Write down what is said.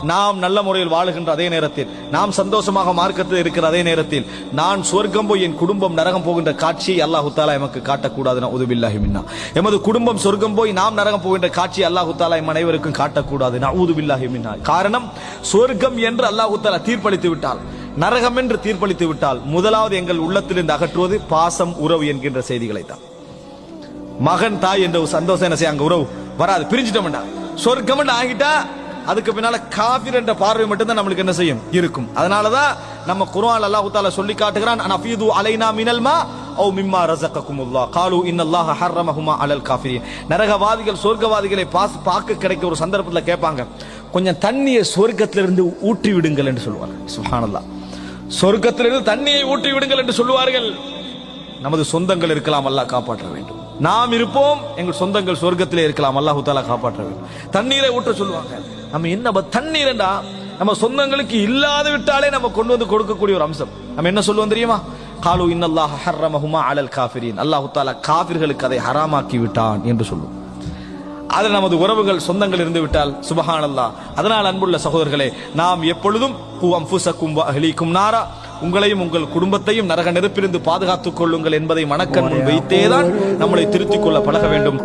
நாம் நல்ல முறையில் வாழுகின்ற அதே நேரத்தில், நாம் சந்தோஷமாக மார்க்கத்தில் இருக்கிற அதே நேரத்தில், நான் சொர்க்கம் போய் என் குடும்பம் நரகம் போகின்ற காட்சியை அல்லாஹு தாலா எமக்கு காட்டக்கூடாது. நஊதுபில்லாஹி மின்னா. எமது குடும்பம் சொர்க்கம் போய் நாம் நரகம் போகின்ற காட்சியை அல்லாஹு தாலா எம் அனைவருக்கும் காட்டக்கூடாது. நஊதுபில்லாஹி மின்னா. காரணம், சொர்க்கம் என்று அல்லாஹு தாலா தீர்ப்பளித்து விட்டால், நரகம் என்று தீர்ப்பளித்து விட்டால், முதலாவது எங்கள் உள்ளத்திலிருந்து அகற்றுவது பாசம், உறவு என்கின்ற செய்திகளை தான். மகன் தாய் என்ற சந்தோஷம் என்ன செய்ய, அங்க உறவு வராது, பிரிஞ்சிட்டோம்டா. சொர்க்கம் ஆகிட்டா அதுக்கு பின்னால காஃபிர் என்ற பார்வை மட்டும்தான் நம்மளுக்கு என்ன செய்யும், இருக்கும். அதனாலதான் நம்ம குர்ஆன் அல்லாஹ் தஆலா சொல்லி காட்டுகிறான், அனஃபீது அலைனா மினல் மா அவ் மிம்மா ரஸககுமுல்லாஹ் காலு இன்னல்லாஹ ஹர்ரமஹுமா அலல் காஃபிரின். நரகவாதிகள் சொர்க்கவாதிகளை பார்க்க கிடைக்க ஒரு சந்தர்ப்பத்தில் கேட்பாங்க, கொஞ்சம் தண்ணியை சொர்க்கத்திலிருந்து ஊற்றி விடுங்கள் என்று சொல்லுவாங்க. சுப்ஹானல்லாஹ். சொர்க்கத்திலிருந்து தண்ணியை ஊற்றி விடுங்கள் என்று சொல்லுவார்கள். நமது சொந்தங்கள் இருக்கலாம், அல்லாஹ் காப்பாற்ற வேண்டும். நாம் இருப்போம், எங்கள் சொந்தங்கள் சொர்க்கத்திலே இருக்கலாம், அல்லாஹ் தஆலா காப்பாற்ற வேண்டும். தண்ணீரை ஊற்ற சொல்லுவாங்க. நம்ம என்ன தண்ணீர்டா, நம்ம சொந்தங்களுக்கு இல்லாத விட்டாலே நம்ம கொண்டு வந்து கொடுக்கக்கூடிய ஒரு அம்சம். நம்ம என்ன சொல்லுவோம் தெரியுமா? காலு இன்னல்லாஹ ஹர்ரமஹுமா அலல் காஃபிரின். அல்லாஹ் தஆலா காஃபிர்களுக்கு அதை ஹராமாக்கி விட்டான் என்று சொல்லுவோம். அதில் நமது உறவுகள் சொந்தங்கள் இருந்து விட்டால் சுப்ஹானல்லாஹ். அதனால் அன்புள்ள சகோதரர்களே, நாம் எப்பொழுதும் கூ அன்ஃபுஸக்கும் வ அஹ்லீக்கும் நாரா, உங்களையும் உங்கள் குடும்பத்தையும் நரக நெருப்பிலிருந்து பாதுகாத்துக் கொள்ளுங்கள் என்பதை மனக்கண் முன் வைத்தேதான் நம்மளை திருத்திக் கொள்ள பழக வேண்டும்.